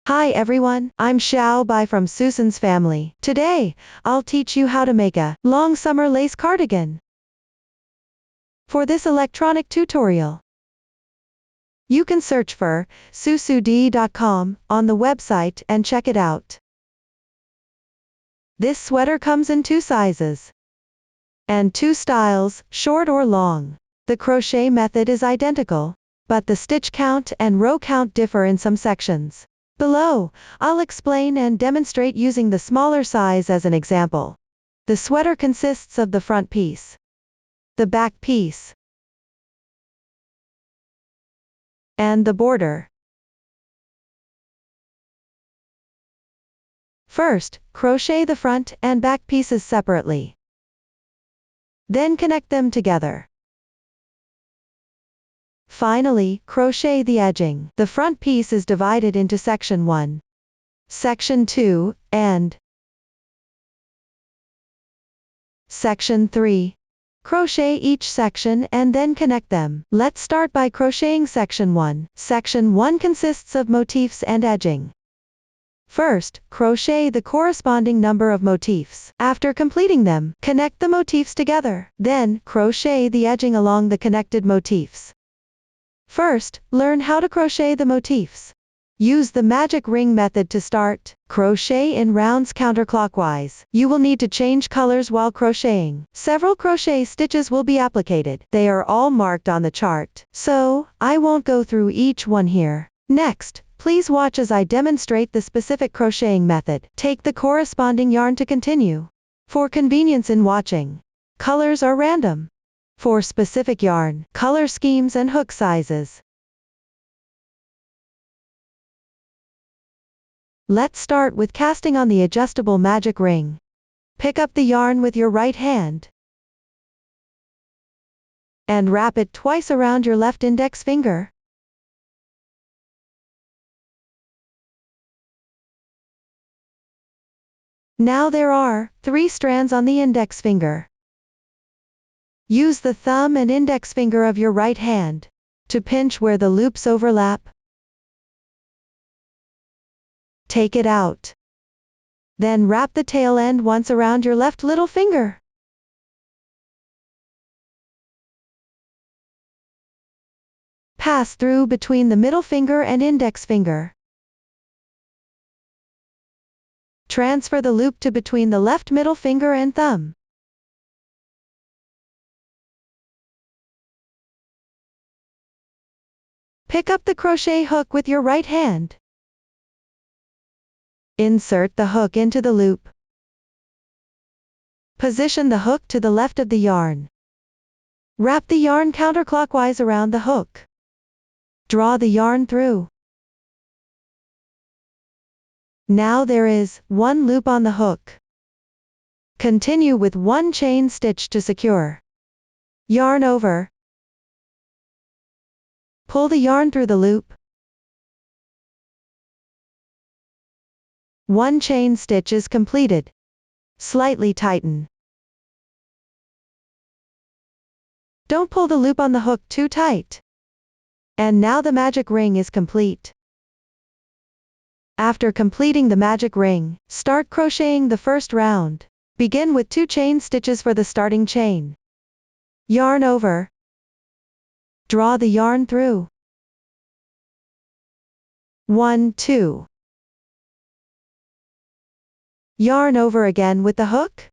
Hi everyone, I'm Xiao Bai from Susan's family. Today, I'll teach you how to make a long summer lace cardigan. For this electronic tutorial, you can search for susud.com on the website and check it out. This sweater comes in 2 sizes and 2 styles, short or long. The crochet method is identical, but the stitch count and row count differ in some sections. Below, I'll explain and demonstrate using the smaller size as an example. The sweater consists of the front piece, the back piece, and the border. First, crochet the front and back pieces separately. Then connect them together. Finally, crochet the edging. The front piece is divided into section 1, section 2, and section 3. Crochet each section and then connect them. Let's start by crocheting section 1. Section 1 consists of motifs and edging. First, crochet the corresponding number of motifs. After completing them, connect the motifs together. Then, crochet the edging along the connected motifs. First, learn how to crochet the motifs. Use the magic ring method to start. Crochet in rounds counterclockwise. You will need to change colors while crocheting. Several crochet stitches will be applicated. They are all marked on the chart, so I won't go through each one here. Next, please watch as I demonstrate the specific crocheting method. Take the corresponding yarn to continue. For convenience in watching, colors are random. For specific yarn, color schemes and hook sizes. Let's start with casting on the adjustable magic ring. Pick up the yarn with your right hand and wrap it twice around your left index finger. Now there are 3 strands on the index finger. Use the thumb and index finger of your right hand to pinch where the loops overlap. Take it out. Then wrap the tail end once around your left little finger. Pass through between the middle finger and index finger. Transfer the loop to between the left middle finger and thumb. Pick up the crochet hook with your right hand. Insert the hook into the loop. Position the hook to the left of the yarn. Wrap the yarn counterclockwise around the hook. Draw the yarn through. Now there is 1 loop on the hook. Continue with 1 chain stitch to secure. Yarn over. Pull the yarn through the loop. 1 chain stitch is completed. Slightly tighten. Don't pull the loop on the hook too tight. And now the magic ring is complete. After completing the magic ring, start crocheting the first round. Begin with 2 chain stitches for the starting chain. Yarn over. Draw the yarn through. 1, 2. Yarn over again with the hook.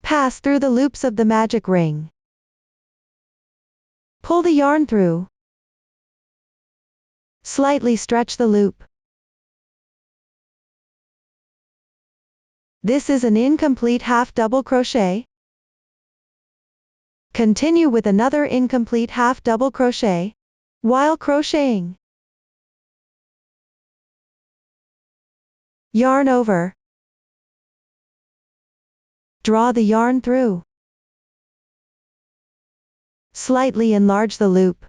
Pass through the loops of the magic ring. Pull the yarn through. Slightly stretch the loop. This is an incomplete half double crochet. Continue with another incomplete half double crochet while crocheting. Yarn over. Draw the yarn through. Slightly enlarge the loop.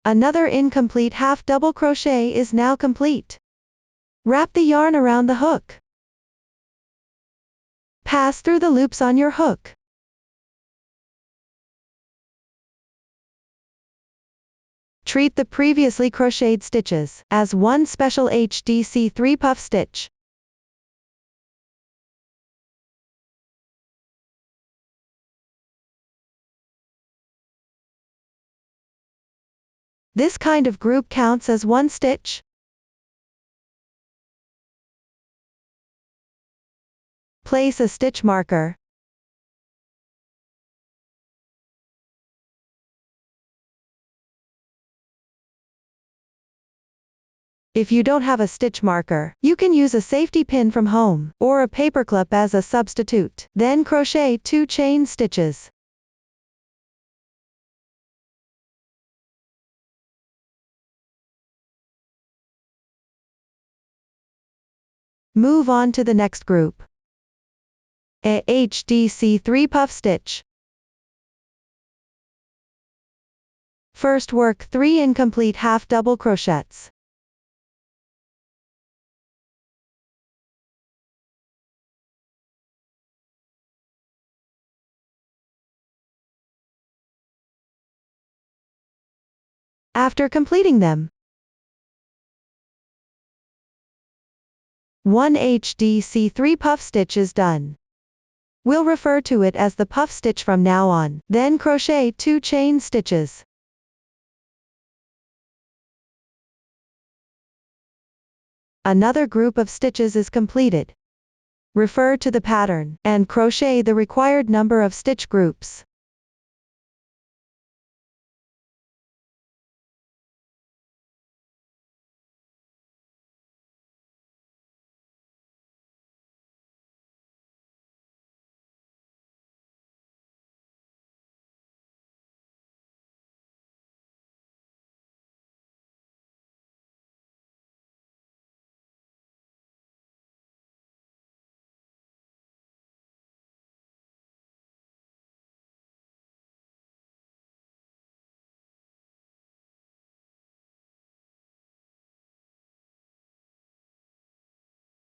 Another incomplete half double crochet is now complete. Wrap the yarn around the hook. Pass through the loops on your hook. Treat the previously crocheted stitches as one special HDC3 puff stitch. This kind of group counts as one stitch. Place a stitch marker. If you don't have a stitch marker, you can use a safety pin from home, or a paperclip as a substitute. Then crochet 2 chain stitches. Move on to the next group. A HDC3 puff stitch. First work 3 incomplete half double crochets. After completing them, 1 HDC3 puff stitch is done. We'll refer to it as the puff stitch from now on. Then crochet 2 chain stitches. Another group of stitches is completed. Refer to the pattern, and crochet the required number of stitch groups.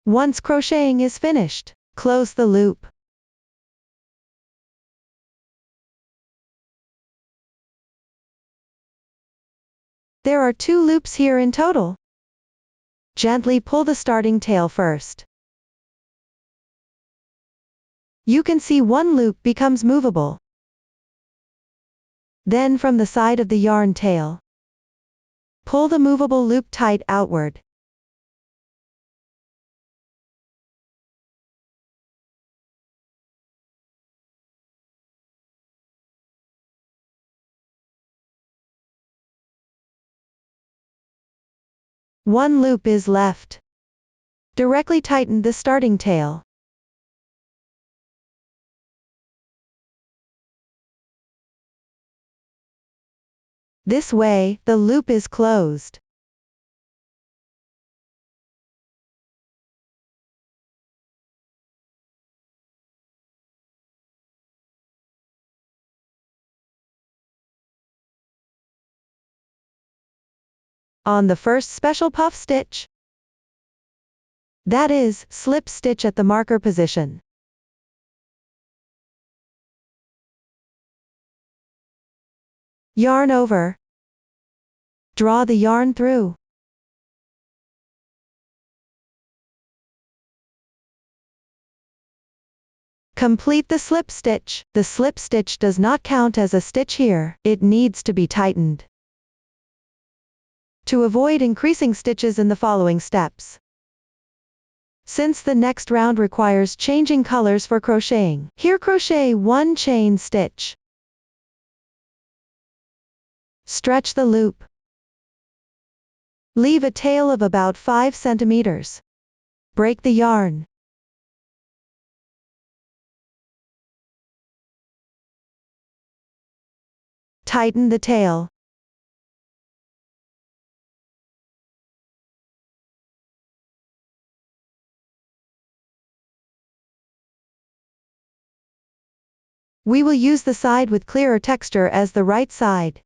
Once crocheting is finished, close the loop. There are 2 loops here in total. Gently pull the starting tail first. You can see one loop becomes movable. Then from the side of the yarn tail, pull the movable loop tight outward. One loop is left. Directly tighten the starting tail. This way, the loop is closed. On the first special puff stitch, that is, slip stitch at the marker position, yarn over, draw the yarn through, complete the slip stitch. The slip stitch does not count as a stitch here, it needs to be tightened. To avoid increasing stitches in the following steps, since the next round requires changing colors for crocheting, here crochet 1 chain stitch. Stretch the loop. Leave a tail of about 5 centimeters. Break the yarn. Tighten the tail. We will use the side with clearer texture as the right side.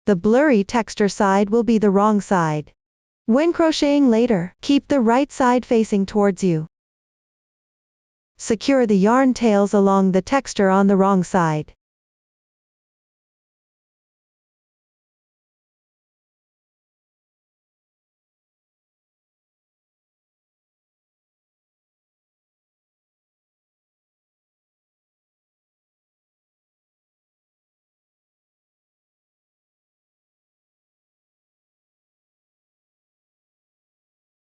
The blurry texture side will be the wrong side. When crocheting later, keep the right side facing towards you. Secure the yarn tails along the texture on the wrong side.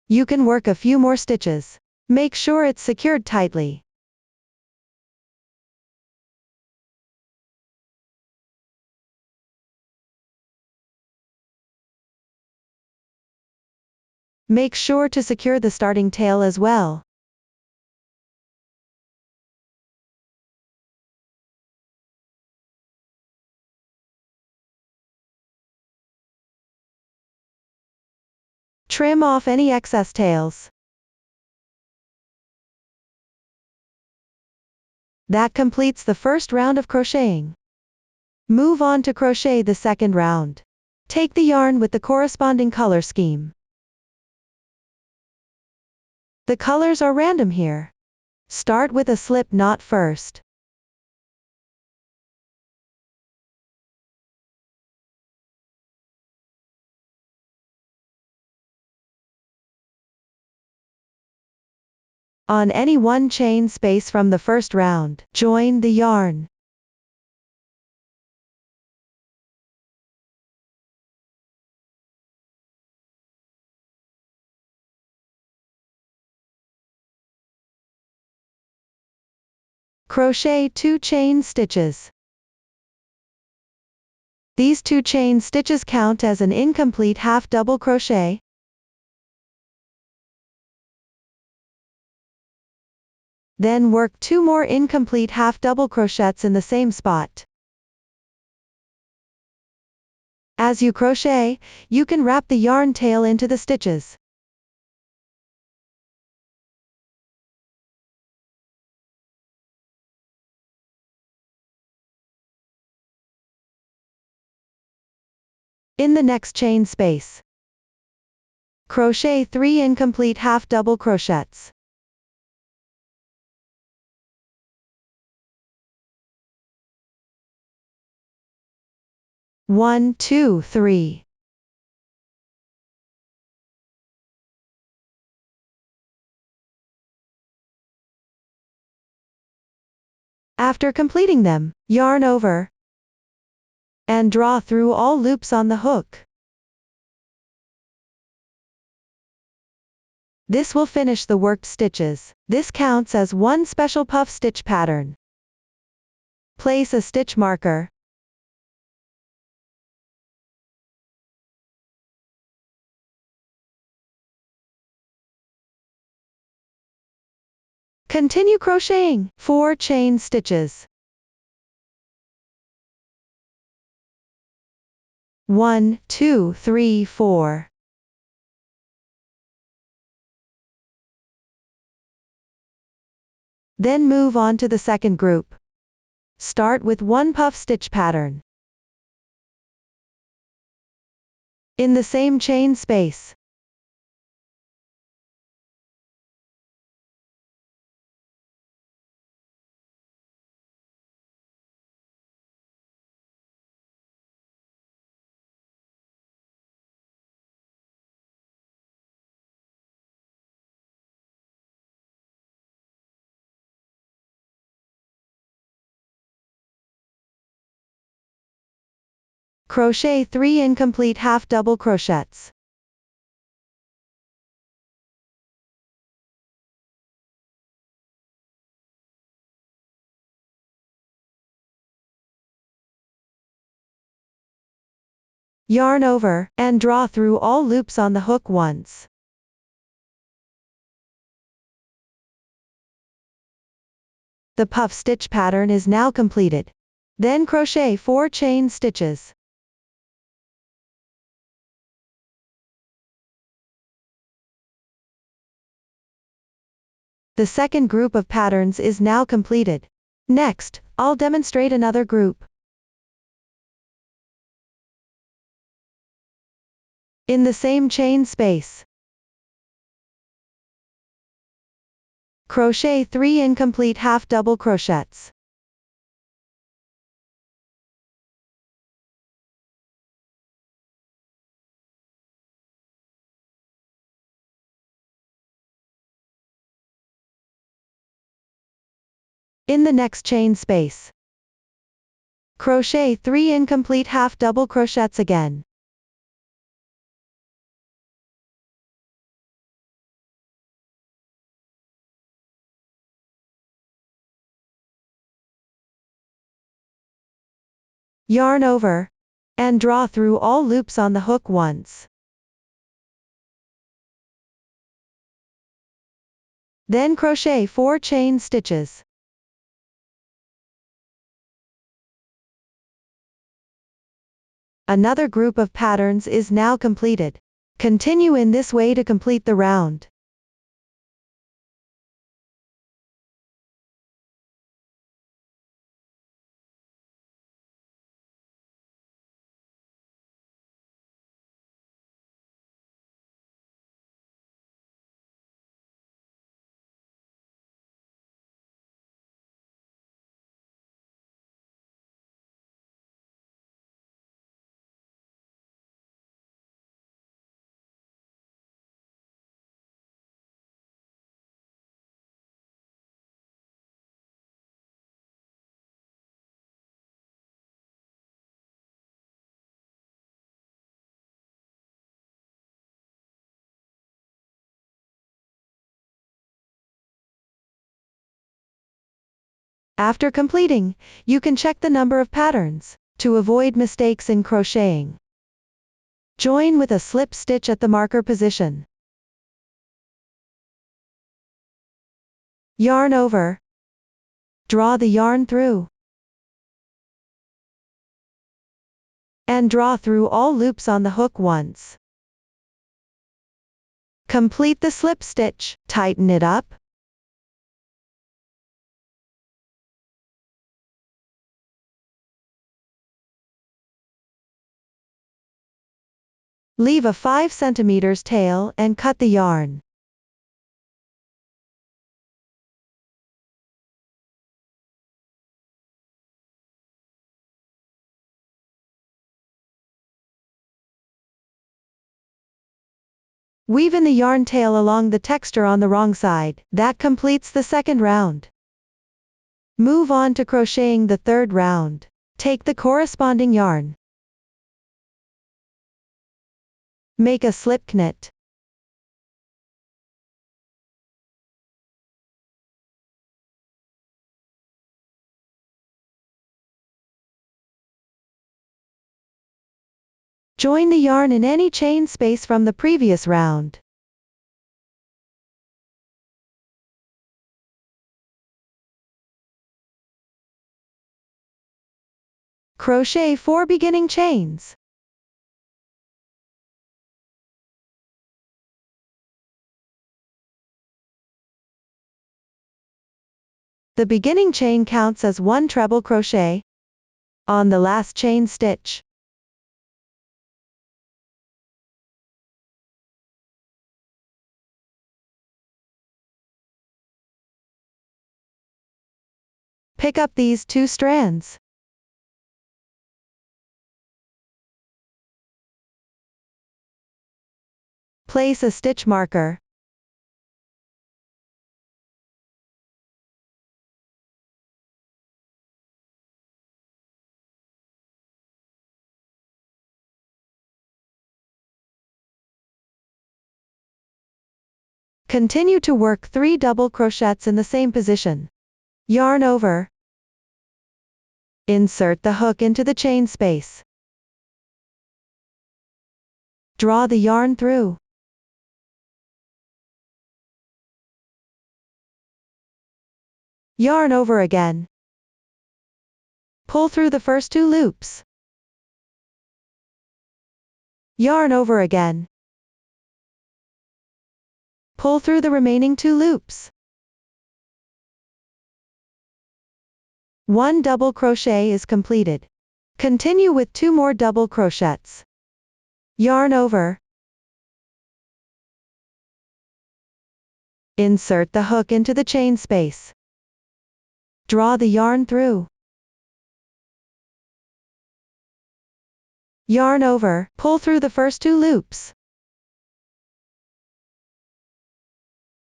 You can work a few more stitches. Make sure it's secured tightly. Make sure to secure the starting tail as well. Trim off any excess tails. That completes the first round of crocheting. Move on to crochet the second round. Take the yarn with the corresponding color scheme. The colors are random here. Start with a slip knot first. On any one chain space from the first round, join the yarn. Crochet 2 chain stitches. These 2 chain stitches count as an incomplete half double crochet. Then work 2 more incomplete half double crochets in the same spot. As you crochet, you can wrap the yarn tail into the stitches. In the next chain space, crochet 3 incomplete half double crochets. One, two, three. After completing them, yarn over and draw through all loops on the hook. This will finish the worked stitches. This counts as one special puff stitch pattern. Place a stitch marker. Continue crocheting 4 chain stitches. 1, 2, 3, 4. Then move on to the second group. Start with one puff stitch pattern. In the same chain space, crochet 3 incomplete half double crochets. Yarn over and draw through all loops on the hook once. The puff stitch pattern is now completed. Then crochet 4 chain stitches. The second group of patterns is now completed. Next, I'll demonstrate another group. In the same chain space, crochet 3 incomplete half double crochets. In the next chain space, crochet 3 incomplete half double crochets again. Yarn over, and draw through all loops on the hook once. Then crochet 4 chain stitches. Another group of patterns is now completed. Continue in this way to complete the round. After completing, you can check the number of patterns to avoid mistakes in crocheting. Join with a slip stitch at the marker position. Yarn over. Draw the yarn through. And draw through all loops on the hook once. Complete the slip stitch, tighten it up. Leave a 5 cm tail and cut the yarn. Weave in the yarn tail along the texture on the wrong side. That completes the second round. Move on to crocheting the third round. Take the corresponding yarn. Make a slip knit. Join the yarn in any chain space from the previous round. Crochet 4 beginning chains. The beginning chain counts as 1 treble crochet on the last chain stitch. Pick up these 2 strands. Place a stitch marker. Continue to work 3 double crochets in the same position. Yarn over. Insert the hook into the chain space. Draw the yarn through. Yarn over again. Pull through the first 2 loops. Yarn over again. Pull through the remaining 2 loops. 1 double crochet is completed. Continue with 2 more double crochets. Yarn over. Insert the hook into the chain space. Draw the yarn through. Yarn over, pull through the first 2 loops.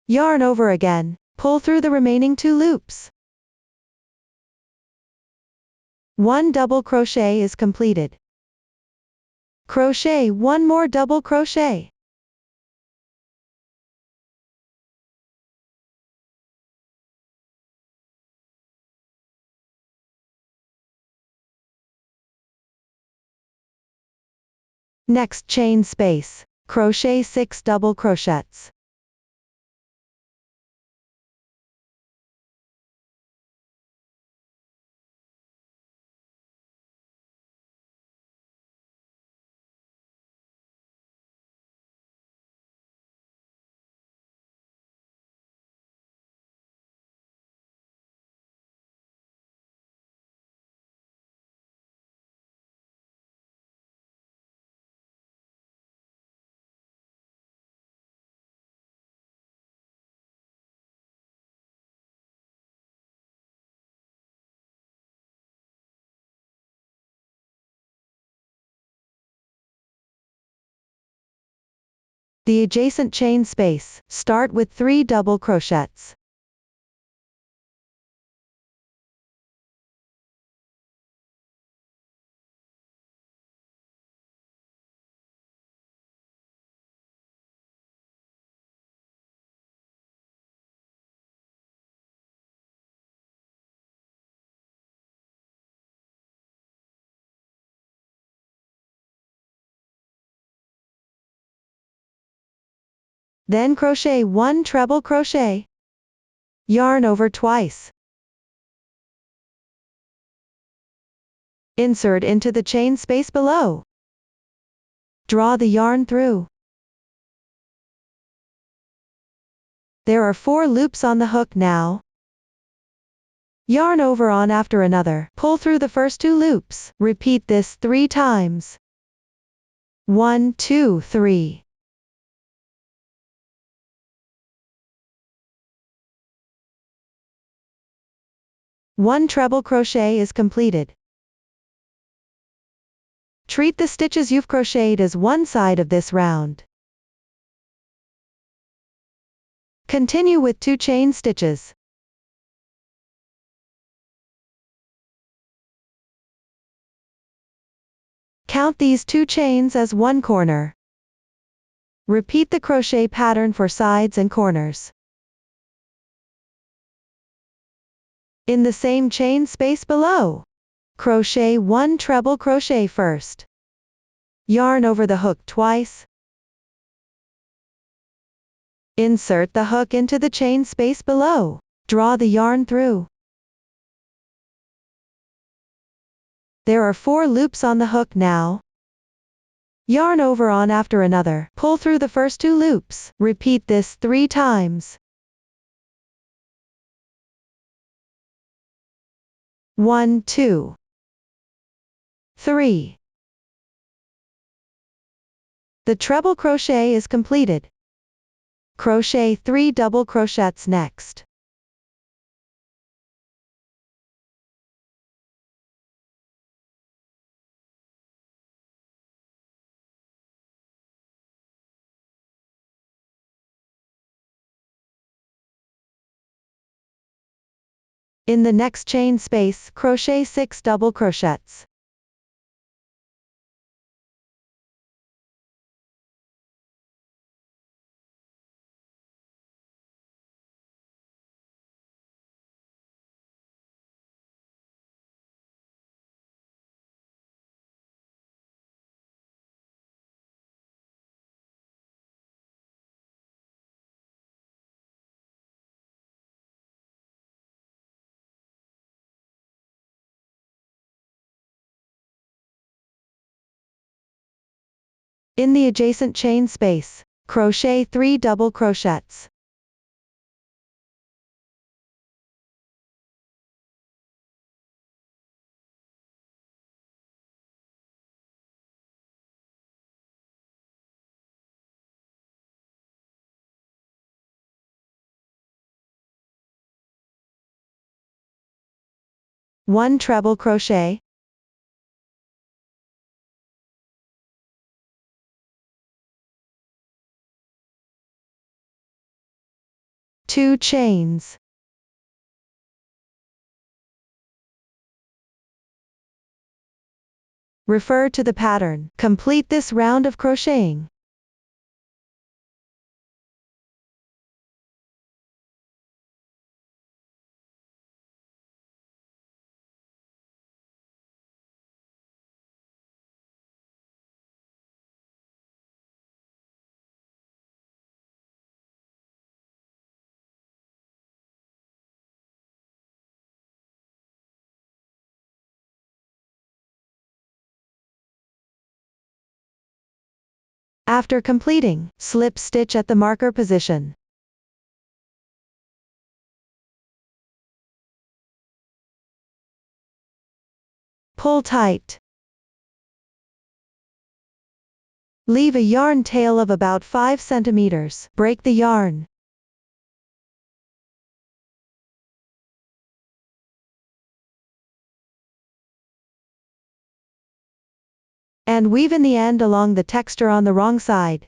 Yarn over again, pull through the remaining 2 loops. 1 double crochet is completed. Crochet 1 more double crochet. Next chain space, crochet 6 double crochets. The adjacent chain space, start with 3 double crochets. Then crochet 1 treble crochet. Yarn over twice. Insert into the chain space below. Draw the yarn through. There are 4 loops on the hook now. Yarn over on after another. Pull through the first 2 loops. Repeat this 3 times. 1, 2, 3. One treble crochet is completed. Treat the stitches you've crocheted as one side of this round. Continue with 2 chain stitches. Count these 2 chains as 1 corner. Repeat the crochet pattern for sides and corners. In the same chain space below, crochet 1 treble crochet first. Yarn over the hook twice. Insert the hook into the chain space below. Draw the yarn through. There are 4 loops on the hook now. Yarn over on after another. Pull through the first 2 loops. Repeat this 3 times. 1, 2, 3. The treble crochet is completed. Crochet 3 double crochets next. In the next chain space, crochet 6 double crochets. In the adjacent chain space, crochet 3 double crochets. One treble crochet. Two chains. Refer to the pattern. Complete this round of crocheting. After completing, slip stitch at the marker position. Pull tight. Leave a yarn tail of about 5 centimeters. Break the yarn. And weave in the end along the texture on the wrong side.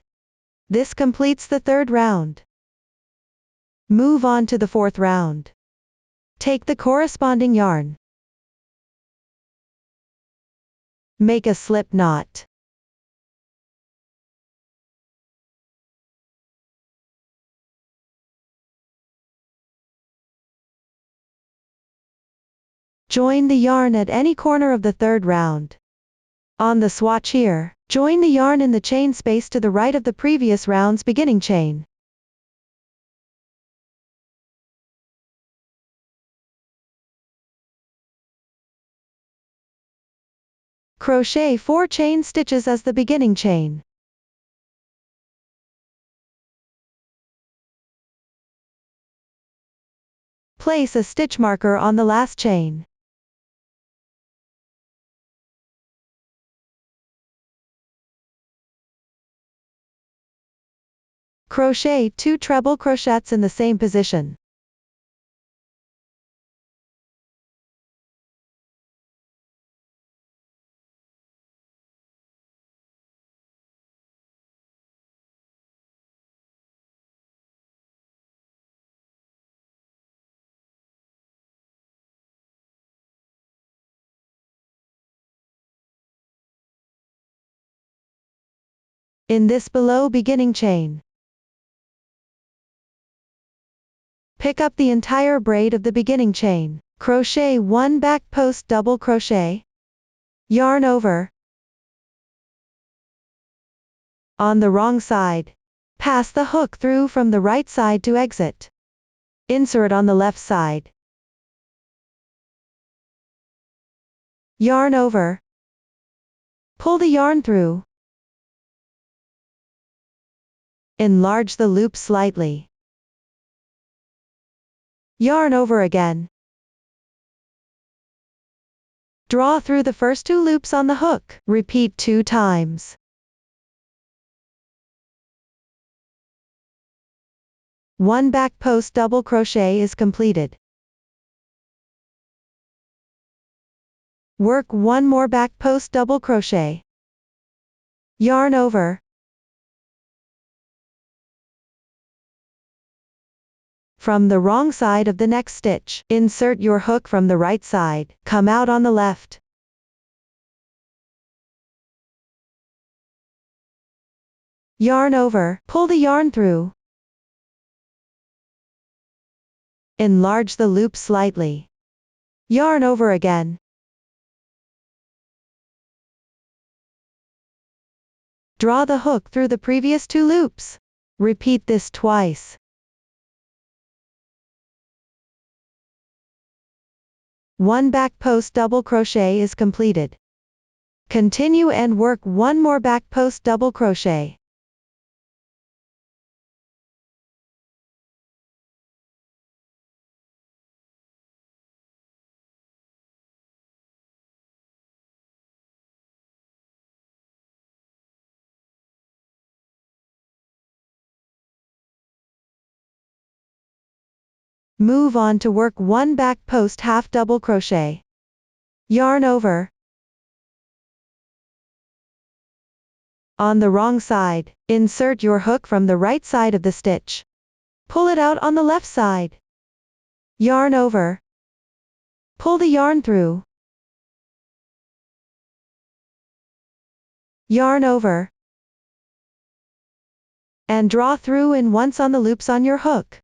This completes the third round. Move on to the fourth round. Take the corresponding yarn. Make a slip knot. Join the yarn at any corner of the third round. On the swatch here, join the yarn in the chain space to the right of the previous round's beginning chain. Crochet 4 chain stitches as the beginning chain. Place a stitch marker on the last chain. Crochet 2 treble crochets in the same position. In this below beginning chain, pick up the entire braid of the beginning chain. Crochet 1 back post double crochet. Yarn over. On the wrong side, pass the hook through from the right side to exit. Insert on the left side. Yarn over. Pull the yarn through. Enlarge the loop slightly. Yarn over again. Draw through the first 2 loops on the hook. Repeat 2 times. One back post double crochet is completed. Work 1 more back post double crochet. Yarn over. From the wrong side of the next stitch, insert your hook from the right side, come out on the left. Yarn over, pull the yarn through. Enlarge the loop slightly. Yarn over again. Draw the hook through the previous 2 loops. Repeat this twice. One back post double crochet is completed. Continue and work 1 more back post double crochet. Move on to work 1 back post half double crochet. Yarn over. On the wrong side, insert your hook from the right side of the stitch. Pull it out on the left side. Yarn over. Pull the yarn through. Yarn over. And draw through in once on the loops on your hook.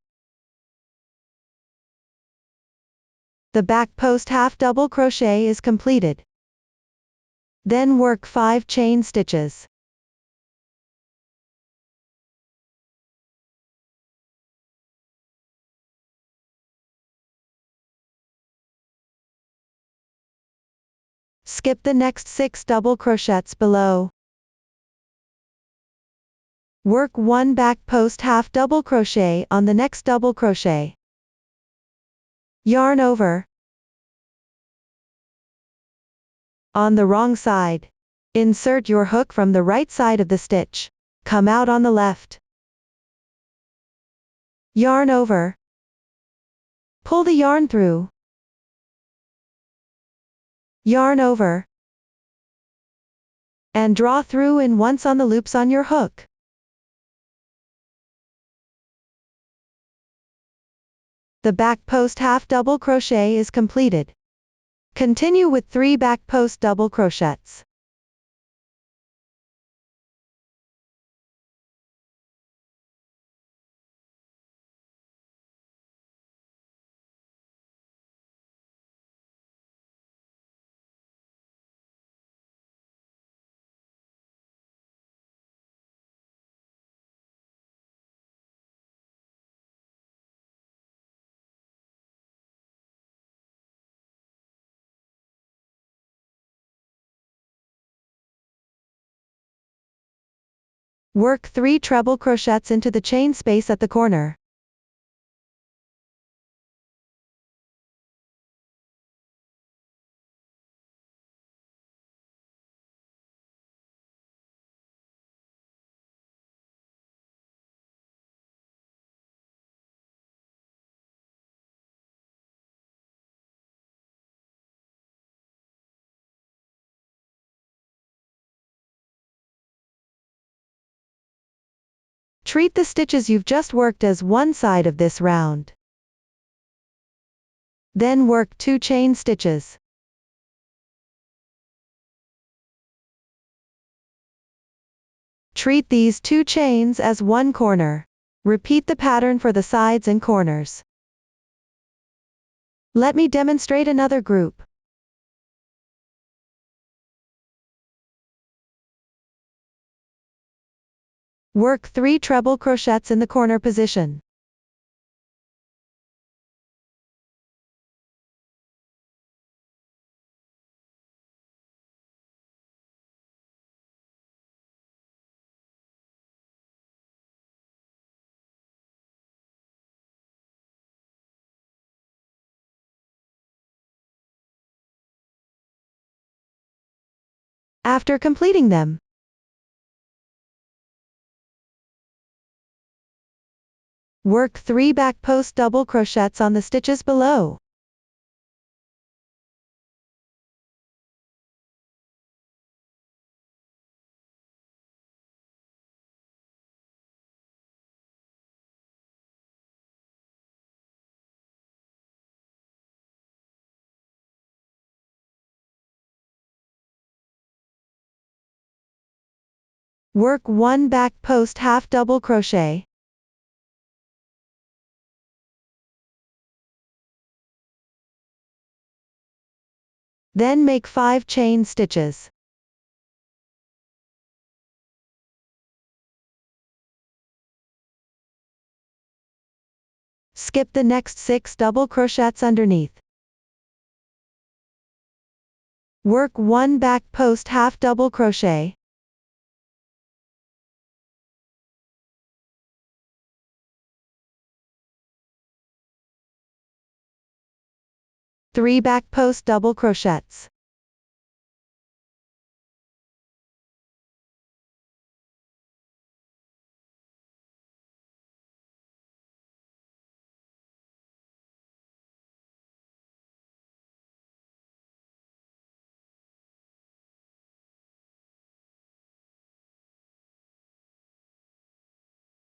The back post half double crochet is completed. Then work 5 chain stitches. Skip the next 6 double crochets below. Work 1 back post half double crochet on the next double crochet. Yarn over. On the wrong side. Insert your hook from the right side of the stitch. Come out on the left. Yarn over. Pull the yarn through. Yarn over. And draw through in once on the loops on your hook. The back post half double crochet is completed. Continue with 3 back post double crochets. Work 3 treble crochets into the chain space at the corner. Treat the stitches you've just worked as one side of this round. Then work 2 chain stitches. Treat these 2 chains as one corner. Repeat the pattern for the sides and corners. Let me demonstrate another group. Work 3 treble crochets in the corner position. After completing them, work 3 back post double crochets on the stitches below. Work 1 back post half double crochet. Then make 5 chain stitches. Skip the next 6 double crochets underneath. Work 1 back post half double crochet. Three back post double crochets.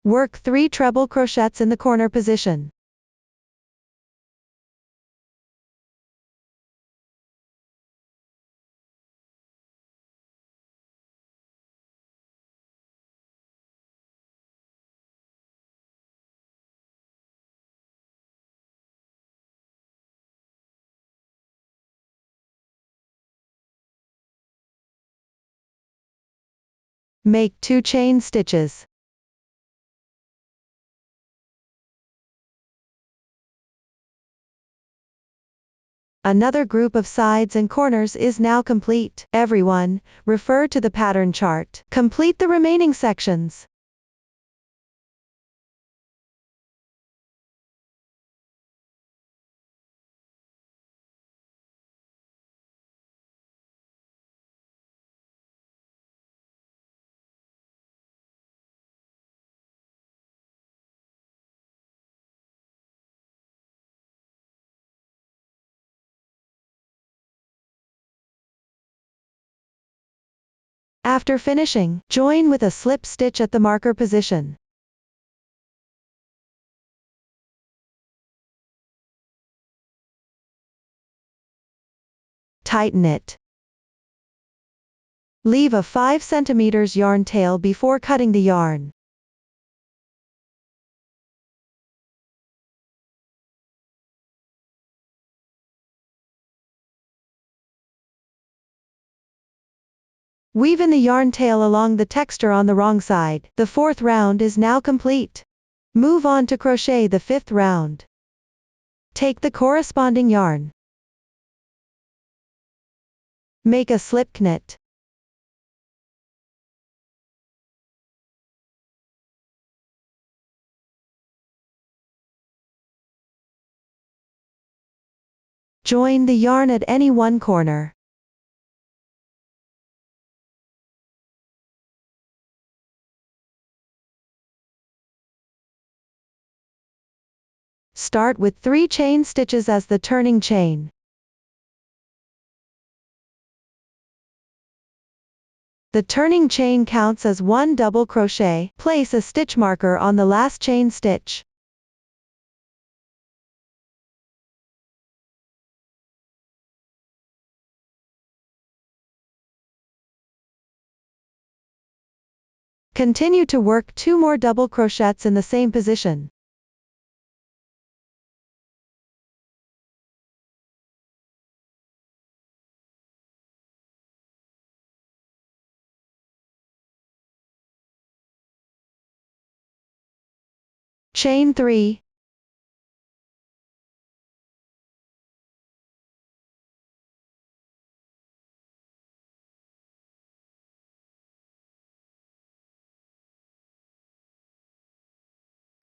Work 3 treble crochets in the corner position. Make 2 chain stitches. Another group of sides and corners is now complete. Everyone, refer to the pattern chart. Complete the remaining sections. After finishing, join with a slip stitch at the marker position. Tighten it. Leave a 5 cm yarn tail before cutting the yarn. Weave in the yarn tail along the texture on the wrong side. The 4th round is now complete. Move on to crochet the 5th round. Take the corresponding yarn. Make a slip knit. Join the yarn at any one corner. Start with 3 chain stitches as the turning chain. The turning chain counts as 1 double crochet. Place a stitch marker on the last chain stitch. Continue to work 2 more double crochets in the same position. Chain 3.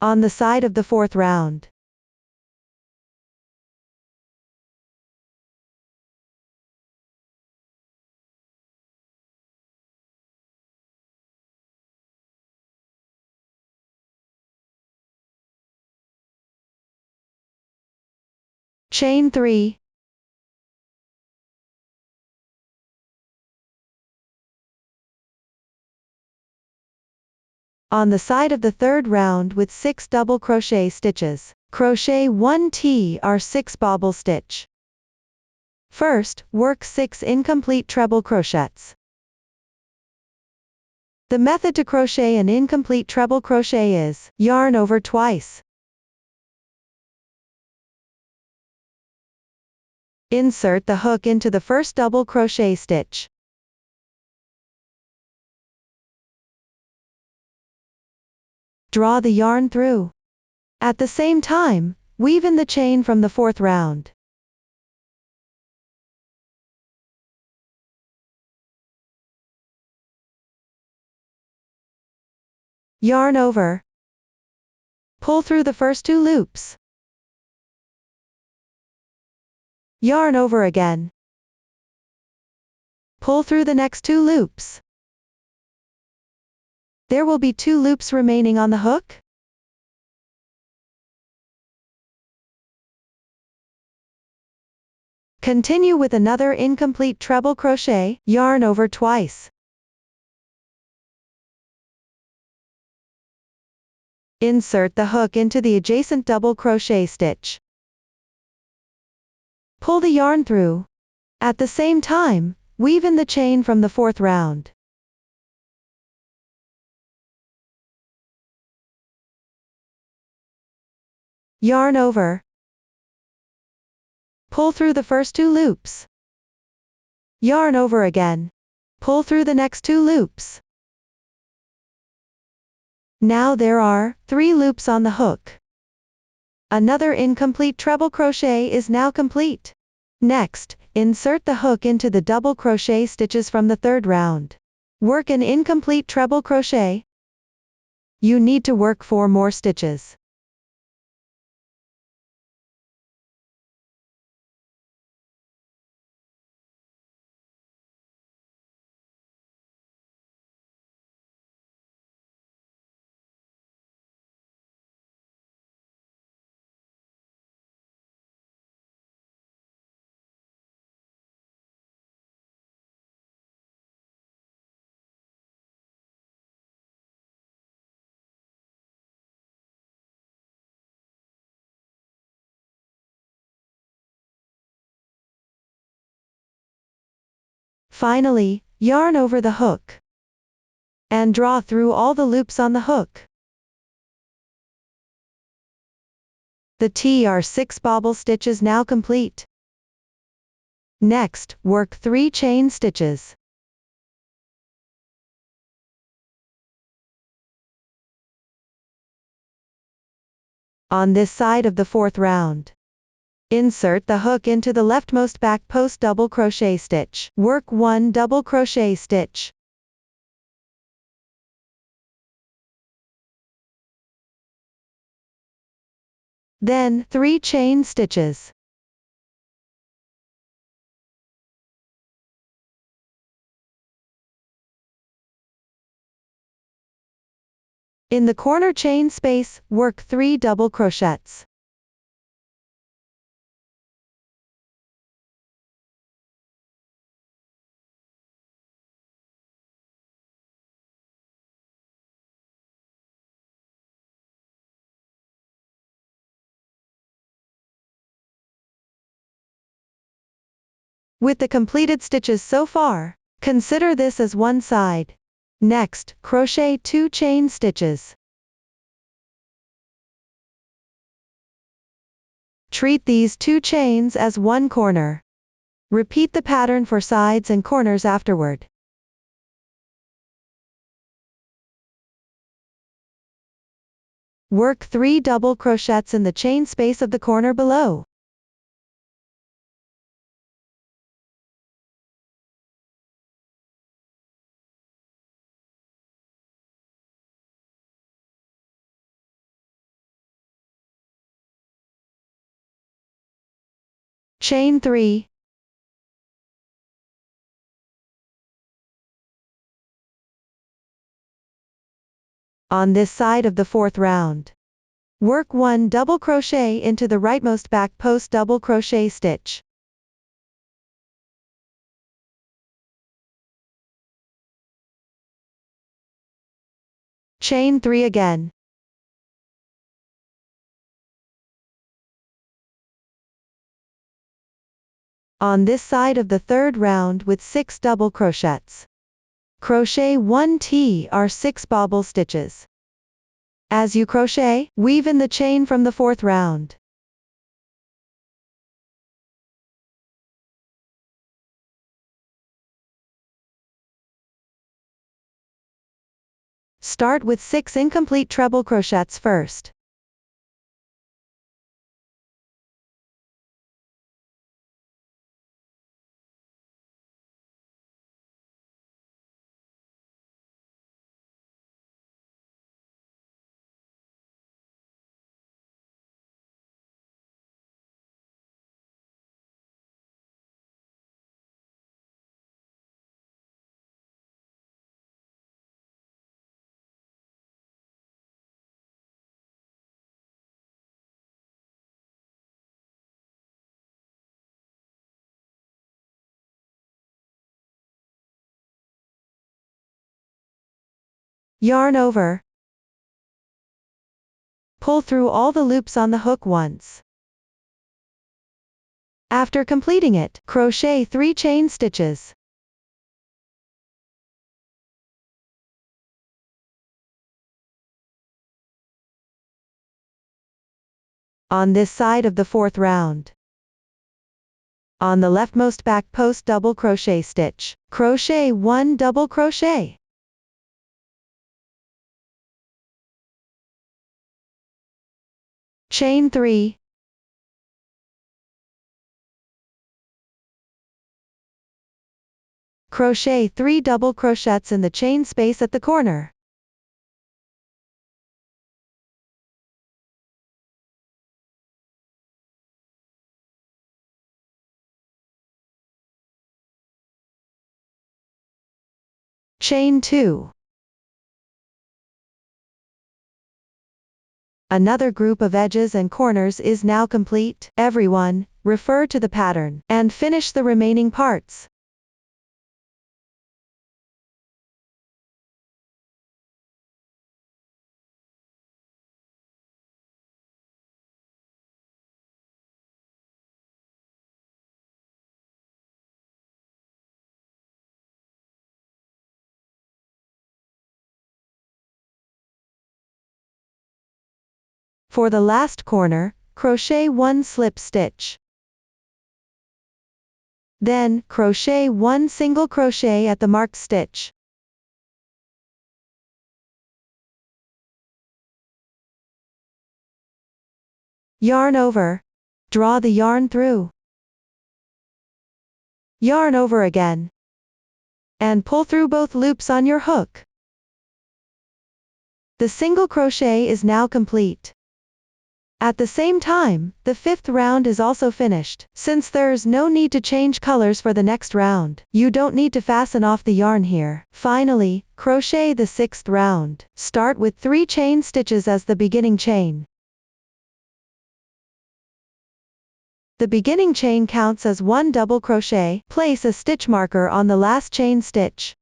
On the side of the 4th round. Chain 3. On the side of the 3rd round with 6 double crochet stitches. Crochet 1 TR 6 bobble stitch. First, work 6 incomplete treble crochets. The method to crochet an incomplete treble crochet is yarn over twice. Insert the hook into the first double crochet stitch. Draw the yarn through. At the same time, weave in the chain from the 4th round. Yarn over. Pull through the first 2 loops. Yarn over again. Pull through the next 2 loops. There will be 2 loops remaining on the hook. Continue with another incomplete treble crochet, yarn over twice. Insert the hook into the adjacent double crochet stitch. Pull the yarn through. At the same time, weave in the chain from the 4th round. Yarn over. Pull through the first 2 loops. Yarn over again. Pull through the next 2 loops. Now there are 3 loops on the hook. Another incomplete treble crochet is now complete. Next, insert the hook into the double crochet stitches from the 3rd round. Work an incomplete treble crochet. You need to work 4 more stitches. Finally, yarn over the hook and draw through all the loops on the hook. The TR6 bobble stitch is now complete. Next, work 3 chain stitches. On this side of the 4th round, insert the hook into the leftmost back post double crochet stitch. Work 1 double crochet stitch. Then 3 chain stitches. In the corner chain space, work 3 double crochets. With the completed stitches so far, consider this as one side. Next, crochet 2 chain stitches. Treat these 2 chains as one corner. Repeat the pattern for sides and corners afterward. Work 3 double crochets in the chain space of the corner below. Chain 3. On this side of the 4th round, work 1 double crochet into the rightmost back post double crochet stitch. Chain 3 again. On this side of the 3rd round with 6 double crochets, crochet 1 TR6 bobble stitches. As you crochet, weave in the chain from the 4th round. Start with 6 incomplete treble crochets first. Yarn over. Pull through all the loops on the hook once. After completing it, crochet 3 chain stitches. On this side of the 4th round, on the leftmost back post double crochet stitch, crochet 1 double crochet. Chain 3. Crochet 3 double crochets in the chain space at the corner. Chain 2. Another group of edges and corners is now complete. Everyone, refer to the pattern and finish the remaining parts. For the last corner, crochet 1 slip stitch. Then, crochet 1 single crochet at the marked stitch. Yarn over. Draw the yarn through. Yarn over again. And pull through both loops on your hook. The single crochet is now complete. At the same time, the 5th round is also finished. Since there's no need to change colors for the next round, you don't need to fasten off the yarn here. Finally, crochet the 6th round. Start with 3 chain stitches as the beginning chain. The beginning chain counts as 1 double crochet. Place a stitch marker on the last chain stitch.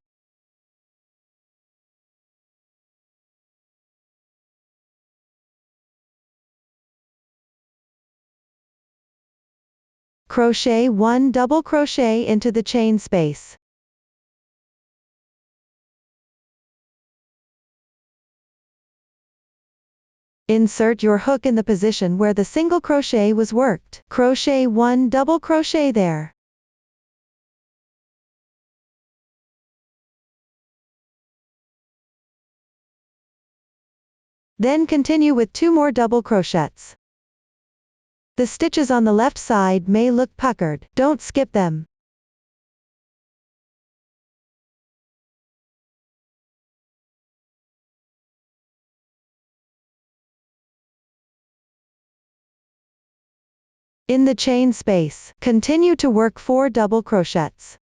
Crochet 1 double crochet into the chain space. Insert your hook in the position where the single crochet was worked. Crochet 1 double crochet there. Then continue with 2 more double crochets. The stitches on the left side may look puckered. Don't skip them. In the chain space, continue to work 4 double crochets.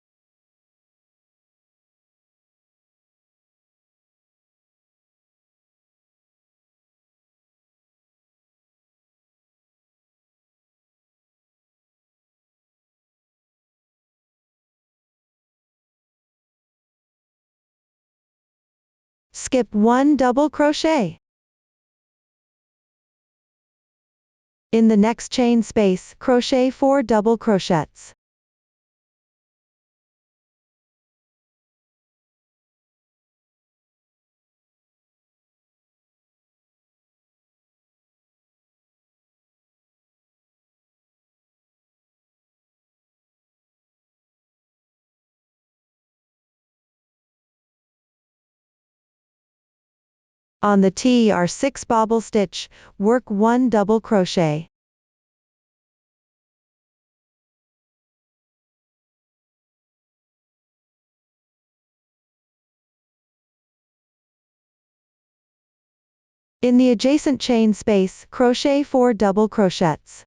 Skip 1 double crochet. In the next chain space, crochet 4 double crochets. On the TR6 bobble stitch, work 1 double crochet. In the adjacent chain space, crochet 4 double crochets.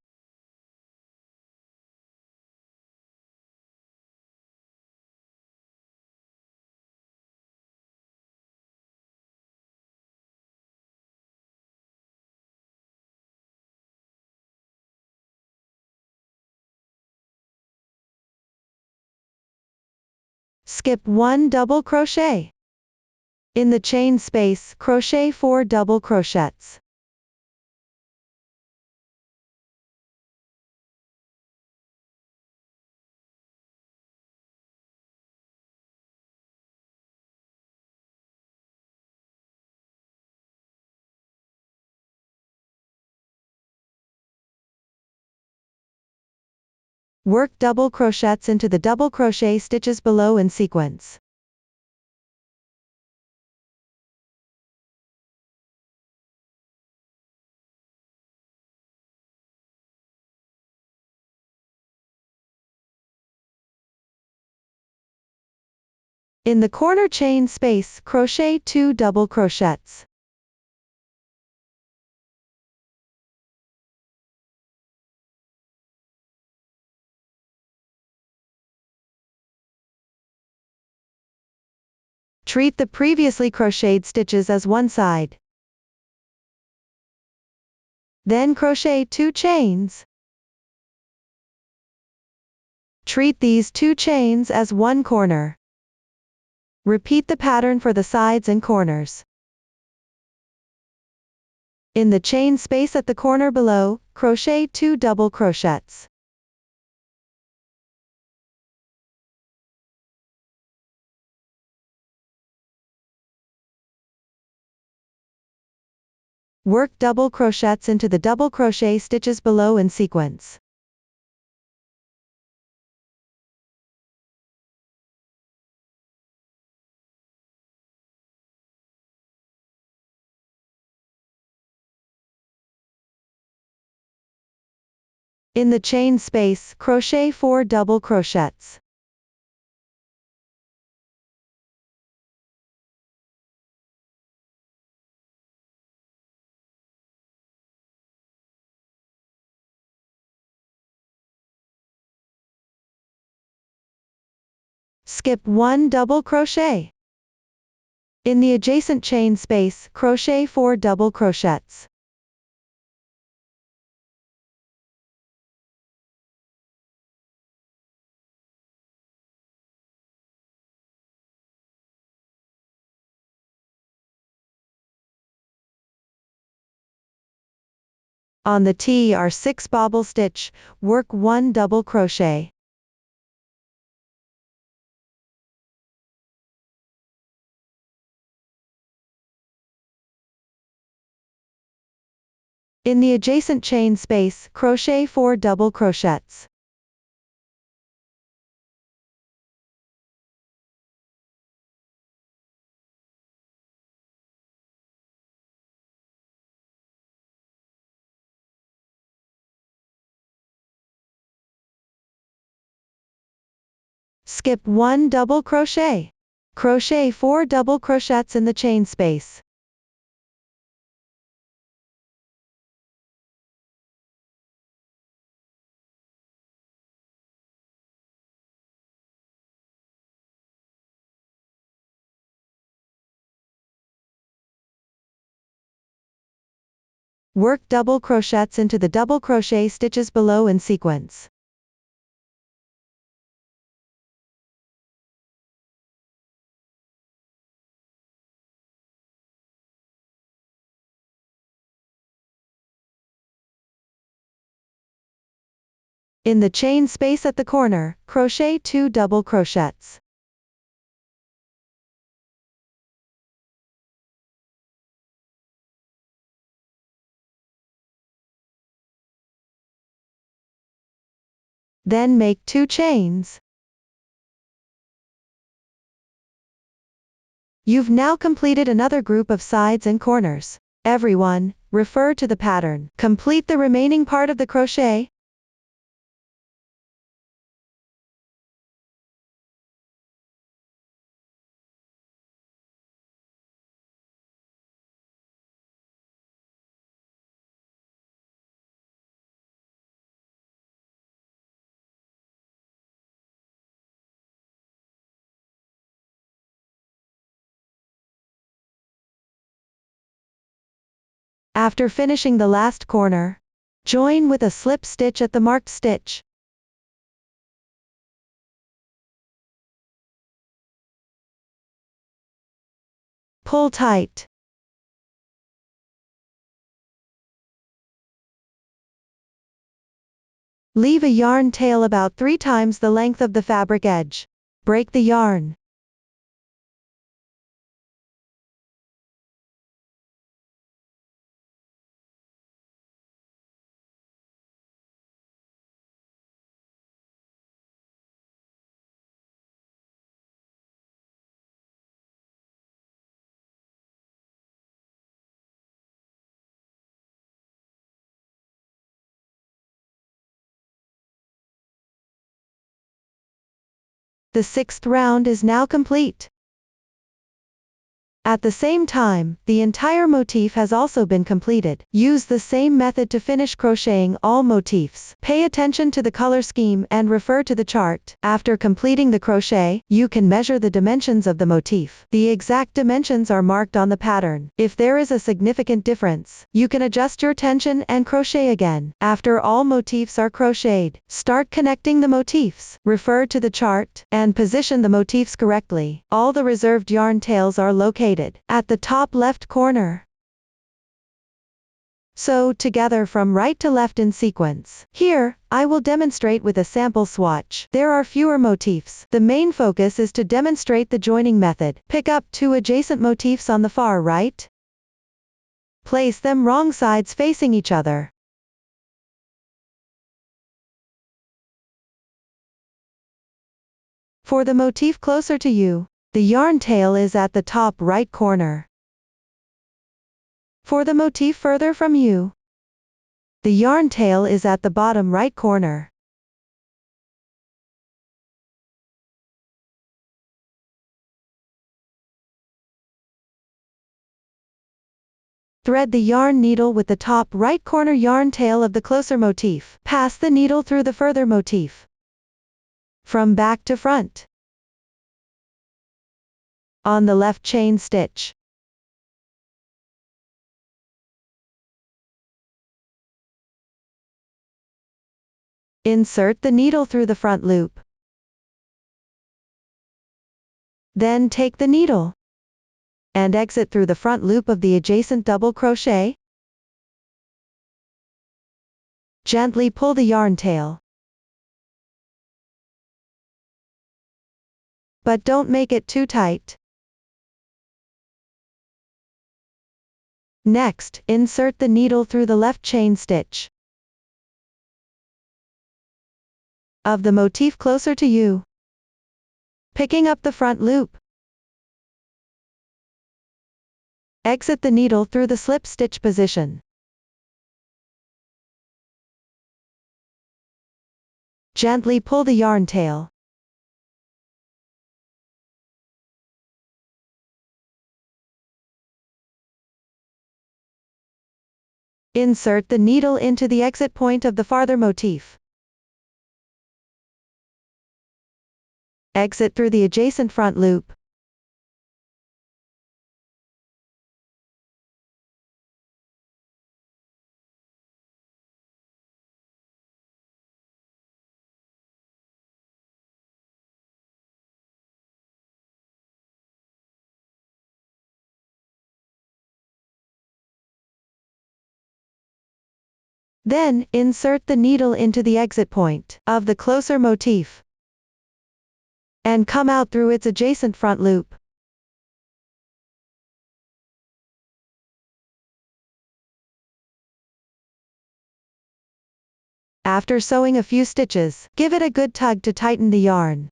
Skip 1 double crochet. In the chain space, crochet 4 double crochets. Work double crochets into the double crochet stitches below in sequence. In the corner chain space, crochet 2 double crochets. Treat the previously crocheted stitches as one side. Then crochet 2 chains. Treat these 2 chains as one corner. Repeat the pattern for the sides and corners. In the chain space at the corner below, crochet 2 double crochets. Work double crochets into the double crochet stitches below in sequence. In the chain space, crochet 4 double crochets. Skip 1 double crochet. In the adjacent chain space, crochet 4 double crochets. On the T are 6 bobble stitch, work 1 double crochet. In the adjacent chain space, crochet 4 double crochets. Skip 1 double crochet. Crochet 4 double crochets in the chain space. Work double crochets into the double crochet stitches below in sequence. In the chain space at the corner, crochet 2 double crochets. Then make 2 chains. You've now completed another group of sides and corners. Everyone, refer to the pattern. Complete the remaining part of the crochet. After finishing the last corner, join with a slip stitch at the marked stitch. Pull tight. Leave a yarn tail about 3 times the length of the fabric edge. Break the yarn. The 6th round is now complete. At the same time, the entire motif has also been completed. Use the same method to finish crocheting all motifs. Pay attention to the color scheme and refer to the chart. After completing the crochet, you can measure the dimensions of the motif. The exact dimensions are marked on the pattern. If there is a significant difference, you can adjust your tension and crochet again. After all motifs are crocheted, start connecting the motifs. Refer to the chart and position the motifs correctly. All the reserved yarn tails are located at the top left corner. Sew together from right to left in sequence. Here, I will demonstrate with a sample swatch. There are fewer motifs. The main focus is to demonstrate the joining method. Pick up 2 adjacent motifs on the far right. Place them wrong sides facing each other. For the motif closer to you, the yarn tail is at the top right corner. For the motif further from you, the yarn tail is at the bottom right corner. Thread the yarn needle with the top right corner yarn tail of the closer motif. Pass the needle through the further motif. From back to front. On the left chain stitch. Insert the needle through the front loop. Then take the needle and exit through the front loop of the adjacent double crochet. Gently pull the yarn tail. But don't make it too tight. Next, insert the needle through the left chain stitch of the motif closer to you, picking up the front loop. Exit the needle through the slip stitch position. Gently pull the yarn tail. Insert the needle into the exit point of the farther motif. Exit through the adjacent front loop. Then, insert the needle into the exit point of the closer motif and come out through its adjacent front loop. After sewing a few stitches, give it a good tug to tighten the yarn.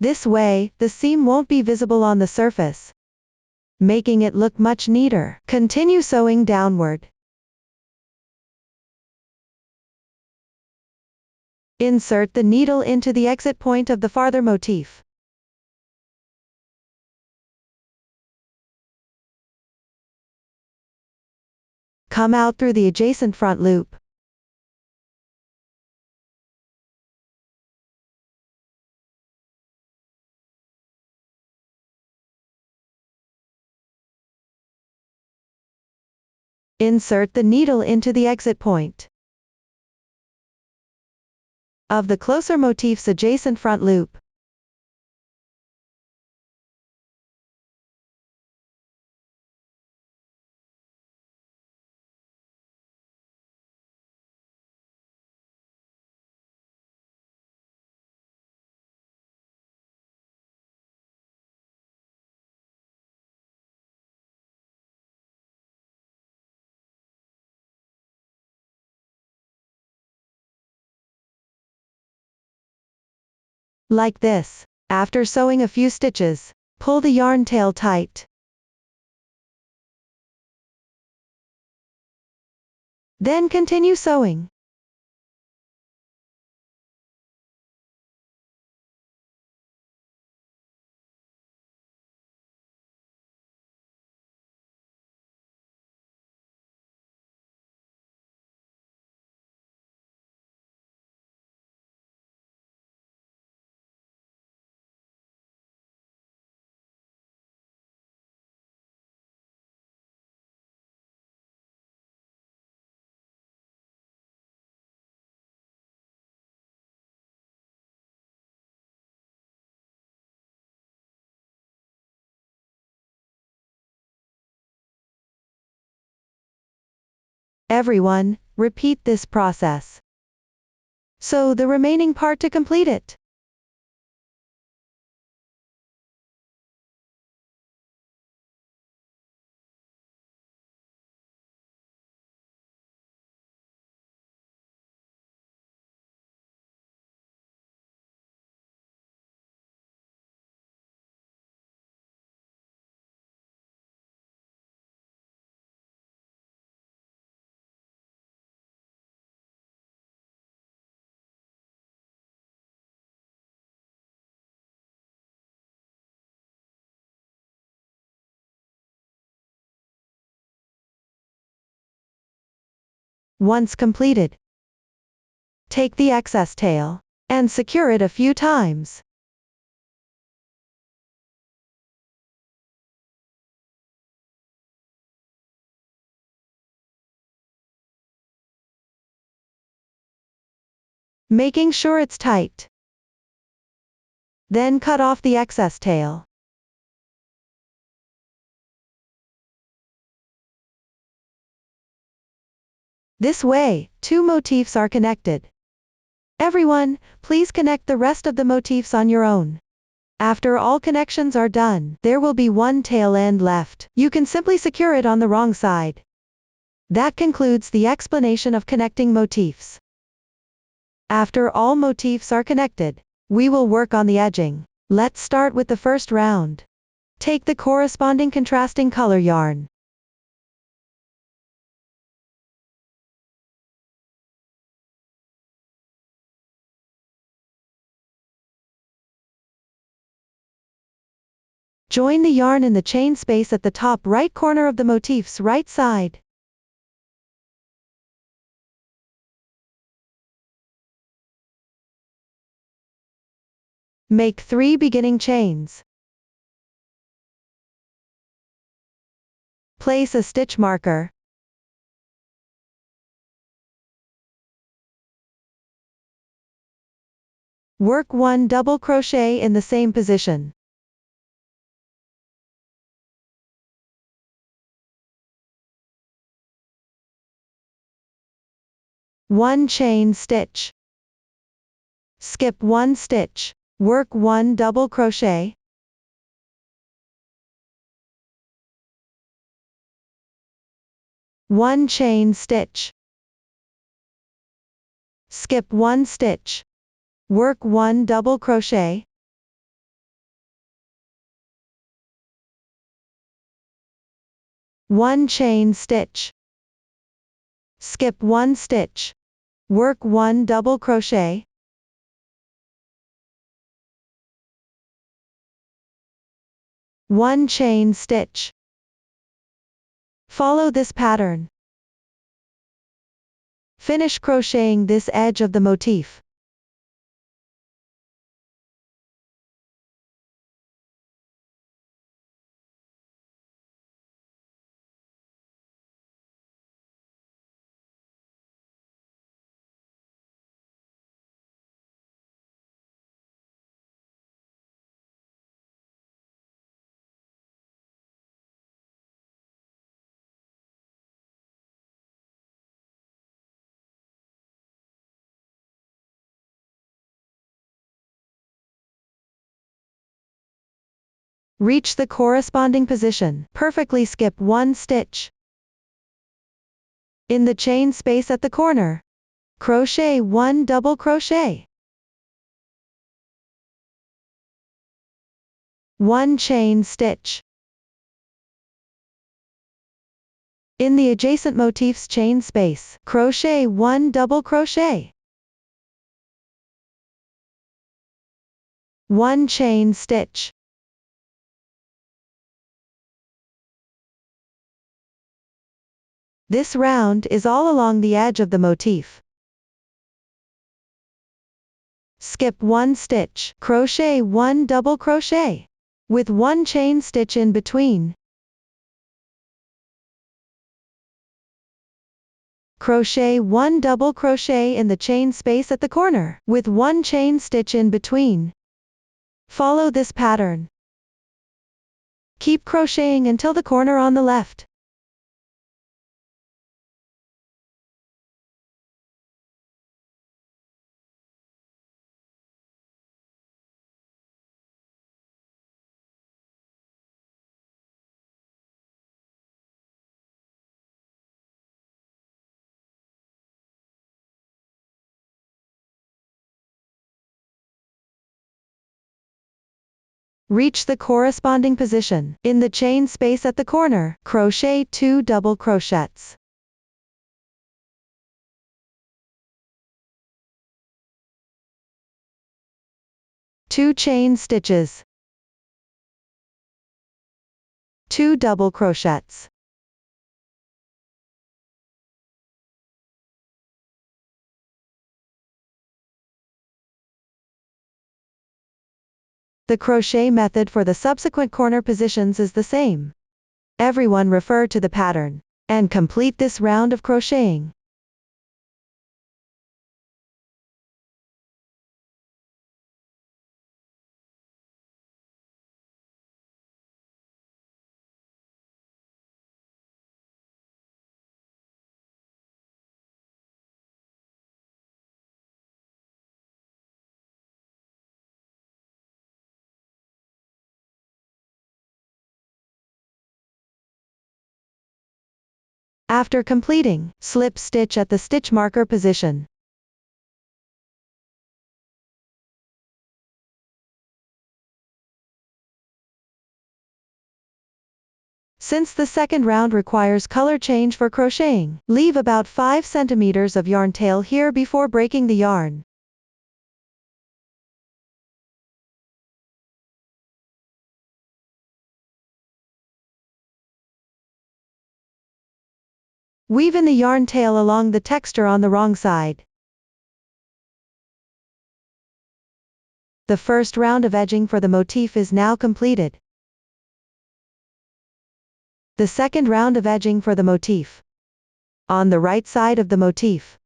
This way, the seam won't be visible on the surface, making it look much neater. Continue sewing downward. Insert the needle into the exit point of the farther motif. Come out through the adjacent front loop. Insert the needle into the exit point of the closer motif's adjacent front loop. Like this. After sewing a few stitches, pull the yarn tail tight. Then continue sewing. Everyone, repeat this process. Sew the remaining part to complete it. Once completed, take the excess tail and secure it a few times. Making sure it's tight. Then cut off the excess tail. This way, two motifs are connected. Everyone, please connect the rest of the motifs on your own. After all connections are done, there will be one tail end left. You can simply secure it on the wrong side. That concludes the explanation of connecting motifs. After all motifs are connected, we will work on the edging. Let's start with the first round. Take the corresponding contrasting color yarn. Join the yarn in the chain space at the top right corner of the motif's right side. Make 3 beginning chains. Place a stitch marker. Work 1 double crochet in the same position. One chain stitch. Skip 1 stitch. Work 1 double crochet. One chain stitch. Skip 1 stitch. Work 1 double crochet. One chain stitch. Skip 1 stitch. Work 1 double crochet. One chain stitch. Follow this pattern. Finish crocheting this edge of the motif. Reach the corresponding position. Perfectly skip 1 stitch. In the chain space at the corner, crochet 1 double crochet. One chain stitch. In the adjacent motif's chain space, crochet 1 double crochet. One chain stitch. This round is all along the edge of the motif. Skip 1 stitch, crochet 1 double crochet, with 1 chain stitch in between. Crochet 1 double crochet in the chain space at the corner, with 1 chain stitch in between. Follow this pattern. Keep crocheting until the corner on the left. Reach the corresponding position. In the chain space at the corner, crochet 2 double crochets. Two chain stitches. 2 double crochets. The crochet method for the subsequent corner positions is the same. Everyone refer to the pattern and complete this round of crocheting. After completing, slip stitch at the stitch marker position. Since the second round requires color change for crocheting, leave about 5 centimeters of yarn tail here before breaking the yarn. Weave in the yarn tail along the texture on the wrong side. The first round of edging for the motif is now completed. The second round of edging for the motif. On the right side of the motif.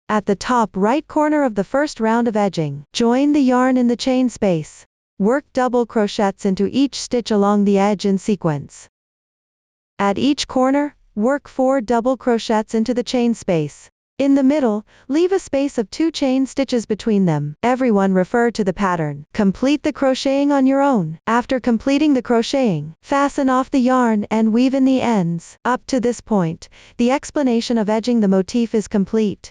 At the top right corner of the first round of edging, join the yarn in the chain space. Work double crochets into each stitch along the edge in sequence. At each corner, work 4 double crochets into the chain space. In the middle, leave a space of 2 chain stitches between them. Everyone refer to the pattern. Complete the crocheting on your own. After completing the crocheting, fasten off the yarn and weave in the ends. Up to this point, the explanation of edging the motif is complete.